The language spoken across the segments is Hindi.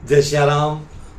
जय श्री राम।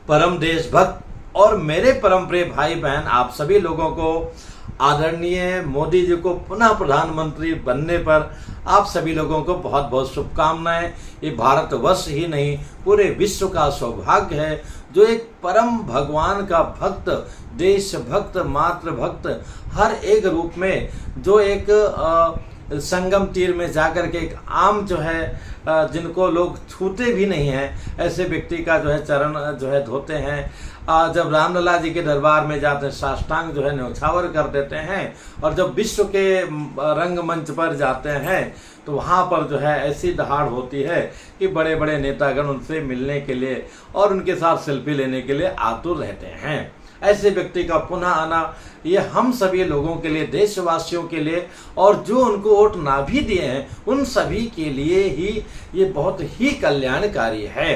परम देशभक्त और मेरे परम प्रिय भाई बहन, आप सभी लोगों को आदरणीय मोदी जी को पुनः प्रधानमंत्री बनने पर आप सभी लोगों को बहुत बहुत शुभकामनाएं। ये भारतवर्ष ही नहीं, पूरे विश्व का सौभाग्य है जो एक परम भगवान का भक्त, देशभक्त, मातृभक्त, हर एक रूप में जो एक संगम तीर में जाकर के एक आम जो है जिनको लोग छूते भी नहीं हैं, ऐसे व्यक्ति का जो है चरण जो है धोते हैं। जब रामलला जी के दरबार में जाते हैं, साष्टांग जो है न्यौछावर कर देते हैं। और जब विश्व के रंगमंच पर जाते हैं तो वहाँ पर जो है ऐसी दहाड़ होती है कि बड़े बड़े नेतागण उनसे मिलने के लिए और उनके साथ सेल्फी लेने के लिए आतुर रहते हैं। ऐसे व्यक्ति का पुनः आना ये हम सभी लोगों के लिए, देशवासियों के लिए, और जो उनको वोट ना भी दिए हैं उन सभी के लिए ही ये बहुत ही कल्याणकारी है।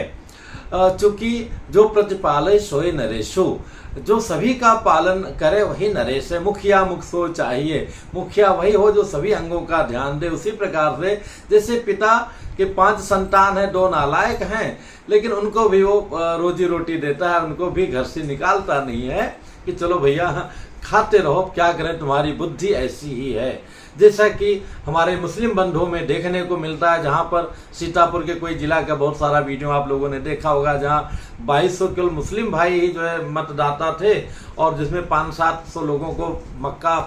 चूंकि जो प्रतिपालय सोए नरेशु, जो सभी का पालन करे वही नरेश है। मुखिया मुख सो चाहिए, मुखिया वही हो जो सभी अंगों का ध्यान दे। उसी प्रकार से जैसे पिता के 5 संतान हैं, 2 नालायक हैं, लेकिन उनको भी वो रोजी रोटी देता है, उनको भी घर से निकालता नहीं है कि चलो भैया खाते रहो, क्या करें, तुम्हारी बुद्धि ऐसी ही है। जैसा कि हमारे मुस्लिम बंधुओं में देखने को मिलता है, जहाँ पर सीतापुर के कोई जिला का बहुत सारा वीडियो आप लोगों ने देखा होगा, जहाँ 2200 केवल मुस्लिम भाई ही जो है मतदाता थे, और जिसमें 500-700 लोगों को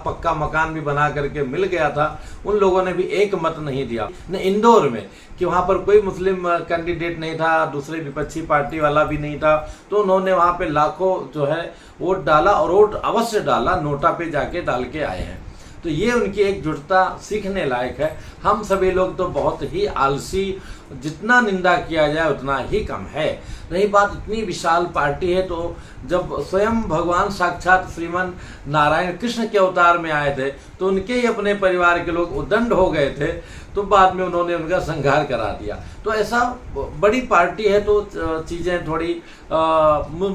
पक्का मकान भी बना करके मिल गया था। उन लोगों ने भी एक मत नहीं दिया। न इंदौर में कि वहाँ पर कोई मुस्लिम कैंडिडेट नहीं था, दूसरे विपक्षी पार्टी वाला भी नहीं था, तो उन्होंने वहाँ पे लाखों जो है वोट डाला, और वोट अवश्य डाला, नोटा पे जाके डाल के आए हैं। तो ये उनकी एकजुटता सीखने लायक है। हम सभी लोग तो बहुत ही आलसी, जितना निंदा किया जाए उतना ही कम है। रही बात, इतनी विशाल पार्टी है, तो जब स्वयं भगवान साक्षात श्रीमान नारायण कृष्ण के अवतार में आए थे तो उनके ही अपने परिवार के लोग उद्दंड हो गए थे, तो बाद में उन्होंने उनका संहार करा दिया। तो ऐसा बड़ी पार्टी है तो चीज़ें थोड़ी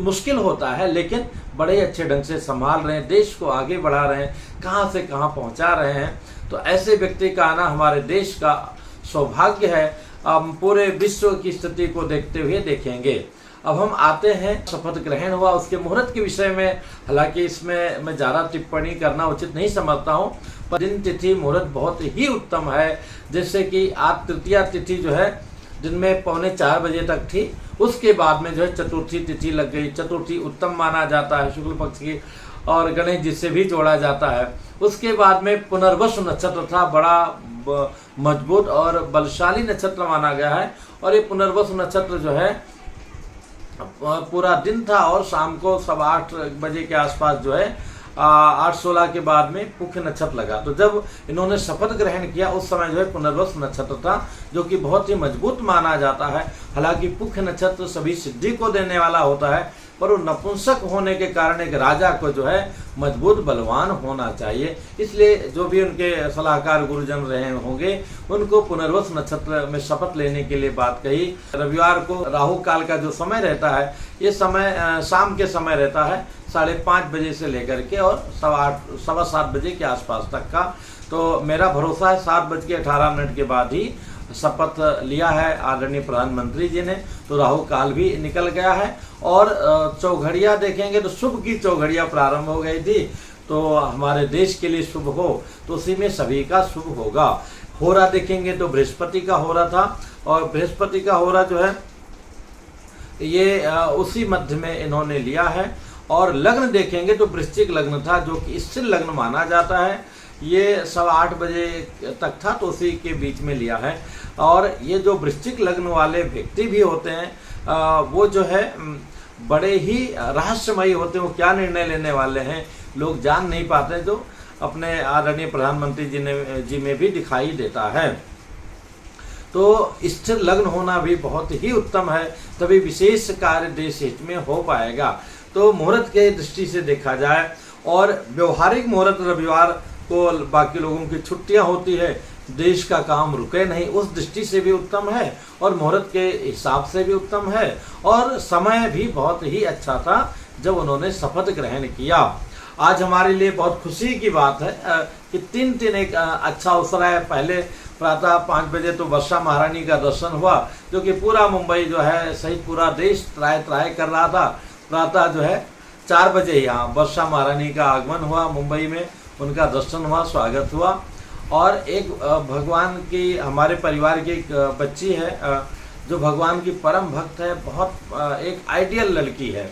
मुश्किल होता है, लेकिन बड़े अच्छे ढंग से संभाल रहे हैं, देश को आगे बढ़ा रहे हैं, कहाँ से कहाँ पहुँचा रहे हैं। तो ऐसे व्यक्ति का आना हमारे देश का सौभाग्य है। हम पूरे विश्व की स्थिति को देखते हुए देखेंगे। अब हम आते हैं, शपथ ग्रहण हुआ, उसके मुहूर्त के विषय में, हालांकि इसमें मैं ज़्यादा टिप्पणी करना उचित नहीं समझता हूँ, पर दिन तिथि मुहूर्त बहुत ही उत्तम है। जैसे कि आज तृतीया तिथि जो है दिन में 3:45 बजे तक थी, उसके बाद में जो है चतुर्थी तिथि लग गई। चतुर्थी उत्तम माना जाता है शुक्ल पक्ष की, और गणेश जी से भी जोड़ा जाता है। उसके बाद में पुनर्वसु नक्षत्र था, बड़ा मजबूत और बलशाली नक्षत्र माना गया है। और ये पुनर्वसु नक्षत्र जो है पूरा दिन था, और शाम को 8:15 बजे के आसपास जो है 8:16 के बाद में पुख्य नक्षत्र लगा। तो जब इन्होंने शपथ ग्रहण किया उस समय जो है पुनर्वसु नक्षत्र था, जो कि बहुत ही मजबूत माना जाता है। हालांकि पुख्य नक्षत्र सभी सिद्धि को देने वाला होता है, पर वो नपुंसक होने के कारण एक राजा को जो है मजबूत बलवान होना चाहिए। इसलिए जो भी उनके सलाहकार गुरुजन रहे होंगे उनको पुनर्वसु नक्षत्र में शपथ लेने के लिए बात कही। रविवार को राहु काल का जो समय रहता है, ये समय शाम के समय रहता है, 5:30 बजे से लेकर के और 7:15 बजे के आसपास तक का। तो मेरा भरोसा है 7:18 के बाद ही शपथ लिया है आदरणीय प्रधानमंत्री जी ने, तो राहु काल भी निकल गया है। और चौघड़िया देखेंगे तो शुभ की चौघड़िया प्रारंभ हो गई थी, तो हमारे देश के लिए शुभ हो तो उसी में सभी का शुभ होगा। होरा देखेंगे तो बृहस्पति का होरा था, और बृहस्पति का होरा जो है ये उसी मध्य में इन्होंने लिया है। और लग्न देखेंगे तो वृश्चिक लग्न था, जो कि स्थिर लग्न माना जाता है। ये 8:15 बजे तक था, तो उसी के बीच में लिया है। और ये जो वृश्चिक लग्न वाले व्यक्ति भी होते हैं वो जो है बड़े ही रहस्यमयी होते हैं। वो क्या निर्णय लेने वाले हैं लोग जान नहीं पाते, जो अपने आदरणीय प्रधानमंत्री जी में भी दिखाई देता है। तो स्थिर लग्न होना भी बहुत ही उत्तम है, तभी विशेष कार्य देश हित में हो पाएगा। तो मुहूर्त के दृष्टि से देखा जाए, और व्यवहारिक मुहूर्त रविवार को बाकी लोगों की छुट्टियां होती है, देश का काम रुके नहीं, उस दृष्टि से भी उत्तम है, और मुहूर्त के हिसाब से भी उत्तम है। और समय भी बहुत ही अच्छा था जब उन्होंने शपथ ग्रहण किया। आज हमारे लिए बहुत खुशी की बात है कि तीन एक अच्छा अवसर है। पहले प्रातः 5 बजे तो वर्षा महारानी का दर्शन हुआ, जो कि पूरा मुंबई जो है सहित पूरा देश त्राय कर रहा था। प्रातः जो है 4 बजे यहाँ वर्षा महारानी का आगमन हुआ मुंबई में, उनका दर्शन हुआ, स्वागत हुआ। और एक भगवान की हमारे परिवार की एक बच्ची है जो भगवान की परम भक्त है, बहुत एक आइडियल लड़की है,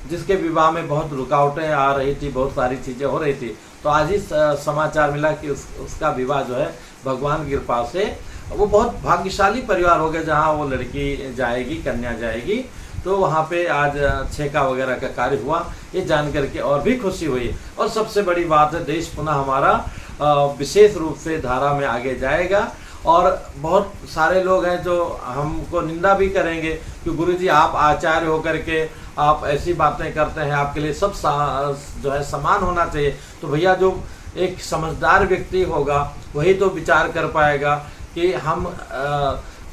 जिसके विवाह में बहुत रुकावटें आ रही थी, बहुत सारी चीज़ें हो रही थी। तो आज ही समाचार मिला कि उसका विवाह जो है भगवान की कृपा से, वो बहुत भाग्यशाली परिवार हो गया जहाँ वो लड़की जाएगी, कन्या जाएगी। तो वहाँ पे आज छेका वगैरह का कार्य हुआ, ये जान करके और भी खुशी हुई। और सबसे बड़ी बात है, देश पुनः हमारा विशेष रूप से धारा में आगे जाएगा। और बहुत सारे लोग हैं जो हमको निंदा भी करेंगे कि गुरुजी आप आचार्य होकर के आप ऐसी बातें करते हैं, आपके लिए सब जो है समान होना चाहिए। तो भैया जो एक समझदार व्यक्ति होगा वही तो विचार कर पाएगा कि हम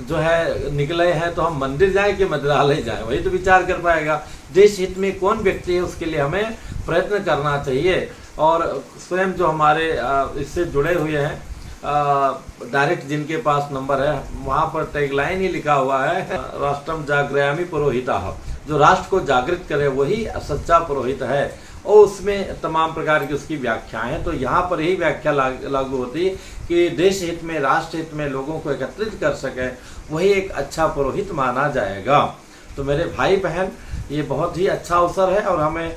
जो है निकले हैं तो हम मंदिर जाएं कि मंदिरालय जाएं, वही तो विचार कर पाएगा। देश हित में कौन व्यक्ति है उसके लिए हमें प्रयत्न करना चाहिए। और स्वयं जो हमारे इससे जुड़े हुए हैं डायरेक्ट जिनके पास नंबर है, वहाँ पर टैगलाइन ही लिखा हुआ है, राष्ट्रम जागृयामि पुरोहितः, जो राष्ट्र को जागृत करे वही सच्चा पुरोहित है। और उसमें तमाम प्रकार की उसकी व्याख्याएं हैं। तो यहाँ पर यही व्याख्या लागू होती है कि देश हित में, राष्ट्र हित में लोगों को एकत्रित कर सके, वही एक अच्छा पुरोहित माना जाएगा। तो मेरे भाई बहन, ये बहुत ही अच्छा अवसर है और हमें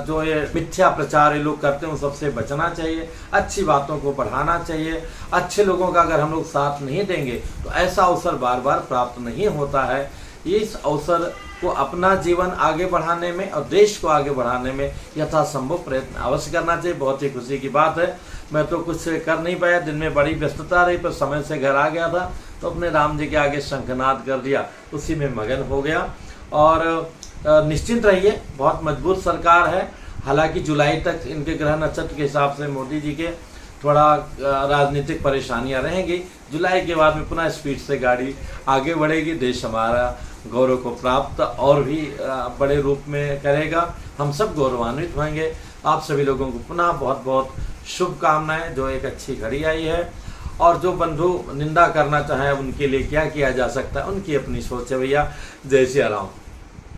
जो ये मिथ्या प्रचार ये लोग करते हैं उन सबसे बचना चाहिए, अच्छी बातों को बढ़ाना चाहिए। अच्छे लोगों का अगर हम लोग साथ नहीं देंगे तो ऐसा अवसर बार बार प्राप्त नहीं होता है। इस अवसर को अपना जीवन आगे बढ़ाने में और देश को आगे बढ़ाने में यथासंभव प्रयत्न अवश्य करना चाहिए। बहुत ही खुशी की बात है। मैं तो कुछ कर नहीं पाया, दिन में बड़ी व्यस्तता रही, पर समय से घर आ गया था तो अपने राम जी के आगे शंखनाद कर दिया, उसी में मगन हो गया। और निश्चिंत रहिए, बहुत मजबूत सरकार है। हालांकि जुलाई तक इनके ग्रह नक्षत्र के हिसाब से मोदी जी के थोड़ा राजनीतिक परेशानियां रहेंगी। जुलाई के बाद में पुनः स्पीड से गाड़ी आगे बढ़ेगी, देश हमारा गौरव को प्राप्त और भी बड़े रूप में करेगा। हम सब गौरवान्वित होंगे। आप सभी लोगों को पुनः बहुत बहुत शुभकामनाएं। जो एक अच्छी घड़ी आई है और जो बंधु निंदा करना चाहें उनके लिए क्या किया जा सकता है, उनकी अपनी सोच है भैया। जय श्री राम।